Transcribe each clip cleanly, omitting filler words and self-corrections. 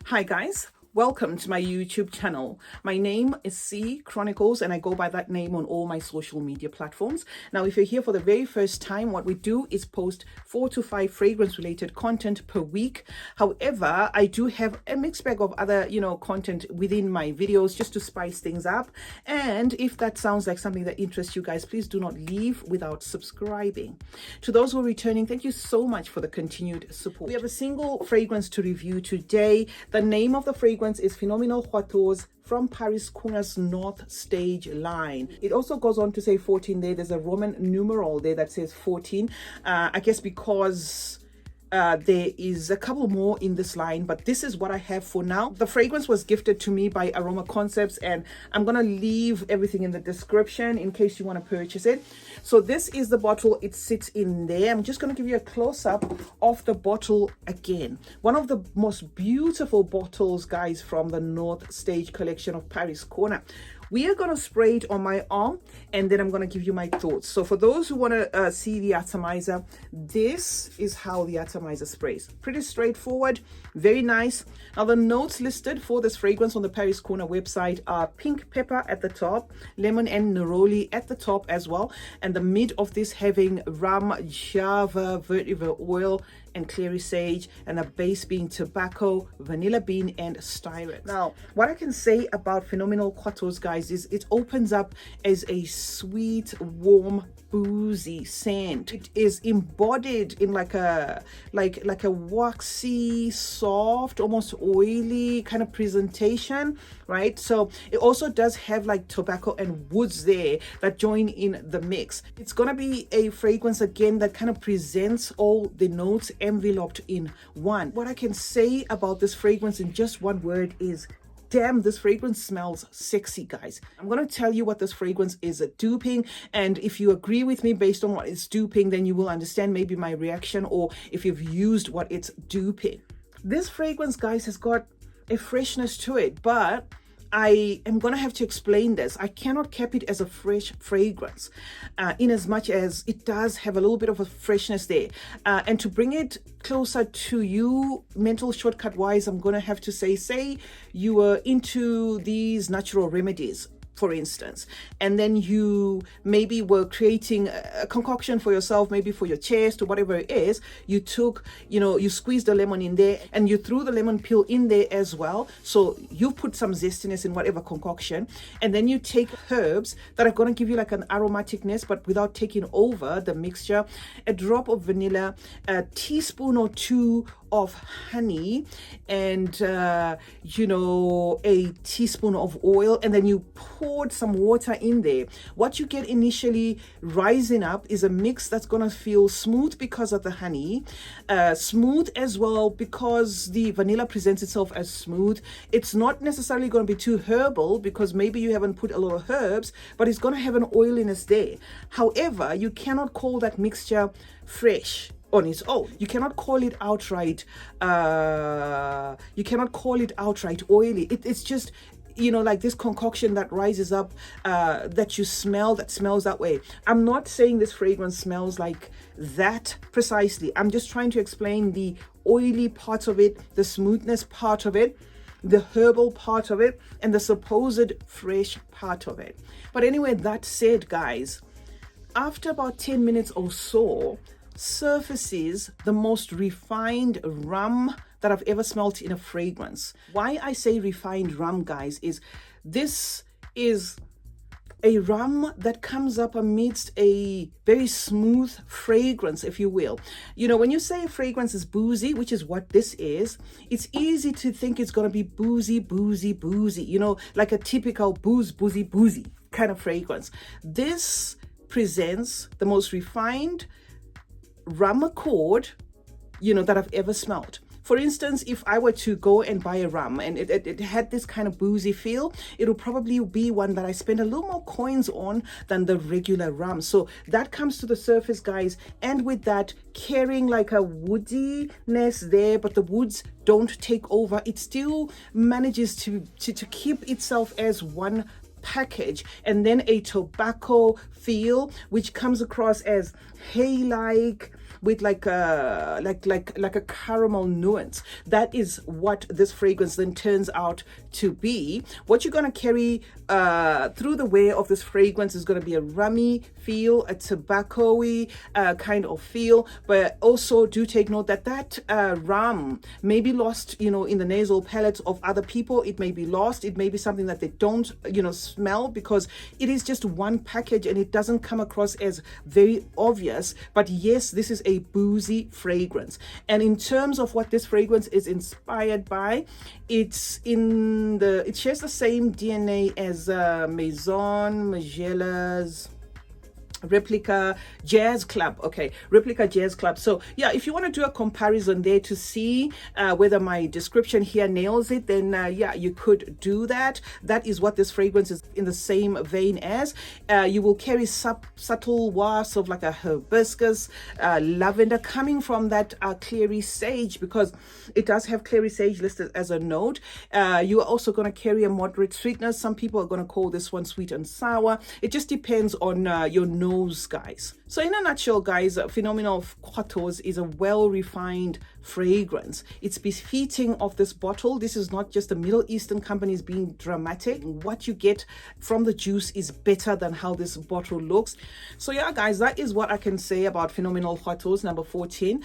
Hi guys, welcome to my YouTube channel. My name is CeeChronicles and I go by that name on all my social media platforms. Now, if you're here for the very first time, what we do is post 4 to 5 fragrance related content per week. However, I do have a mixed bag of other, content within my videos just to spice things up. And if that sounds like something that interests you guys, please do not leave without subscribing. To those who are returning, thank you so much for the continued support. We have a single fragrance to review today. The name of the fragrance is Phenominal Quatorze from Paris-Couna's North Stage line. It also goes on to say 14 there. There's a Roman numeral there that says 14. I guess because there is a couple more in this line, but this is what I have for now. The fragrance was gifted to me by Aroma Concepts, and I'm gonna leave everything in the description in case you want to purchase it. So this is the bottle. It sits in there. I'm just gonna give you a close-up of the bottle again. One of the most beautiful bottles, guys, from the North Stage collection of Paris-Couna. We are going to spray it on my arm and then I'm going to give you my thoughts. So for those who want to see the atomizer, this is how the atomizer sprays. Pretty straightforward, very nice. Now the notes listed for this fragrance on the Paris-Couna website are pink pepper at the top, lemon and neroli at the top as well, and the mid of this having rum, java, vetiver oil, and clary sage, and the base being tobacco, vanilla bean, and styrex. Now, what I can say about Phenominal Quatorze, guys, is it opens up as a sweet, warm, boozy scent. It is embodied in like a waxy, soft, almost oily kind of presentation, right? So it also does have like tobacco and woods there that join in the mix. It's gonna be a fragrance again that kind of presents all the notes enveloped in one. What I can say about this fragrance in just one word is, damn, this fragrance smells sexy, guys. I'm going to tell you what this fragrance is duping, and if you agree with me based on what it's duping, then you will understand maybe my reaction, or if you've used what it's duping. This fragrance, guys, has got a freshness to it, but I am going to have to explain this. I cannot cap it as a fresh fragrance in as much as it does have a little bit of a freshness there. And to bring it closer to you, mental shortcut wise, I'm going to have to say you were into these natural remedies, for instance, and then you maybe were creating a concoction for yourself, maybe for your chest or whatever it is. You took, you squeezed the lemon in there and you threw the lemon peel in there as well. So you put some zestiness in whatever concoction, and then you take herbs that are going to give you like an aromaticness, but without taking over the mixture. A drop of vanilla, a teaspoon or two of honey, and a teaspoon of oil, and then you poured some water in there. What you get initially rising up is a mix that's going to feel smooth because of the honey, smooth as well because the vanilla presents itself as smooth. It's not necessarily going to be too herbal because maybe you haven't put a lot of herbs, but it's going to have an oiliness there. However, you cannot call that mixture fresh on its own. You cannot call it outright oily. It's just, like this concoction that rises up, that you smell, that smells that way. I'm not saying this fragrance smells like that precisely. I'm just trying to explain the oily part of it, the smoothness part of it, the herbal part of it, and the supposed fresh part of it. But anyway, that said, guys, after about 10 minutes or so, surfaces the most refined rum that I've ever smelt in a fragrance. Why I say refined rum, guys, is this is a rum that comes up amidst a very smooth fragrance, if you will. When you say a fragrance is boozy, which is what this is, it's easy to think it's going to be boozy, like a typical boozy kind of fragrance. This presents the most refined rum accord, that I've ever smelled. For instance, if I were to go and buy a rum and it had this kind of boozy feel, it'll probably be one that I spend a little more coins on than the regular rum. So that comes to the surface, guys, and with that carrying like a woodiness there, but the woods don't take over. It still manages to keep itself as one package, and then a tobacco feel which comes across as hay-like, with like a caramel nuance. That is what this fragrance then turns out to be. What you're going to carry through the wear of this fragrance is going to be a rummy feel, a tobacco-y kind of feel, but also do take note that that rum may be lost, you know, in the nasal palates of other people. It may be lost. It may be something that they don't, you know, smell, because it is just one package and it doesn't come across as very obvious. But yes, this is a boozy fragrance. And in terms of what this fragrance is inspired by, it shares the same DNA as Maison Margiela's Replica Jazz Club. Okay, Replica Jazz Club. So yeah, if you want to do a comparison there to see whether my description here nails it, then yeah, you could do that. That is what this fragrance is in the same vein as. You will carry subtle wafts of like a hibiscus, lavender, coming from that clary sage, because it does have clary sage listed as a note. You are also going to carry a moderate sweetness. Some people are going to call this one sweet and sour. It just depends on your nose, guys. So in a nutshell, guys, Phenominal Quatorze is a well-refined fragrance. It's befitting of this bottle. This is not just the Middle Eastern companies being dramatic. What you get from the juice is better than how this bottle looks. So yeah, guys, that is what I can say about Phenominal Quatorze number 14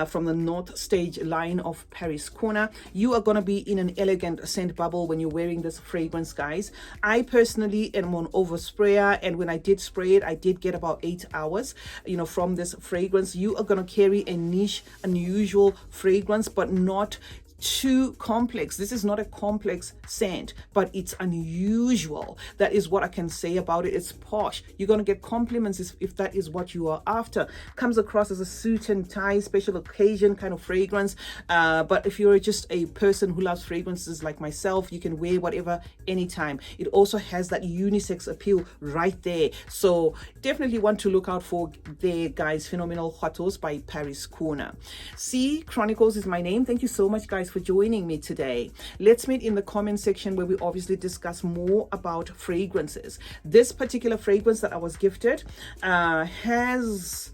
from the North Stage line of Paris Corner. You are going to be in an elegant scent bubble when you're wearing this fragrance, guys. I personally am an oversprayer, and when I did spray it, I did get about 8 hours, you know, from this fragrance. You are going to carry a niche, unusual fragrance, but not too complex. This is not a complex scent, but it's unusual. That is what I can say about it. It's posh. You're going to get compliments if that is what you are after. Comes across as a suit and tie, special occasion kind of fragrance. But if you're just a person who loves fragrances like myself, you can wear whatever anytime. It also has that unisex appeal right there. So definitely want to look out for there, guys. Phenomenal Quatorze by Paris Corner. CeeChronicles is my name. Thank you so much, guys, for joining me today. Let's meet in the comment section where we obviously discuss more about fragrances. This particular fragrance that I was gifted has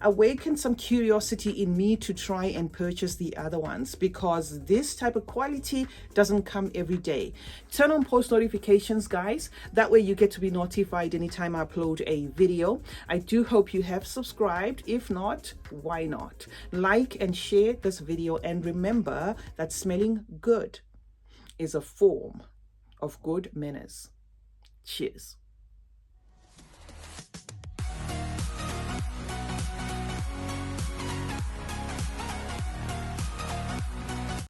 awakened some curiosity in me to try and purchase the other ones, because this type of quality doesn't come every day. Turn on post notifications, guys. That way you get to be notified anytime I upload a video. I do hope you have subscribed. If not, why not? Like and share this video, and remember that smelling good is a form of good manners. Cheers.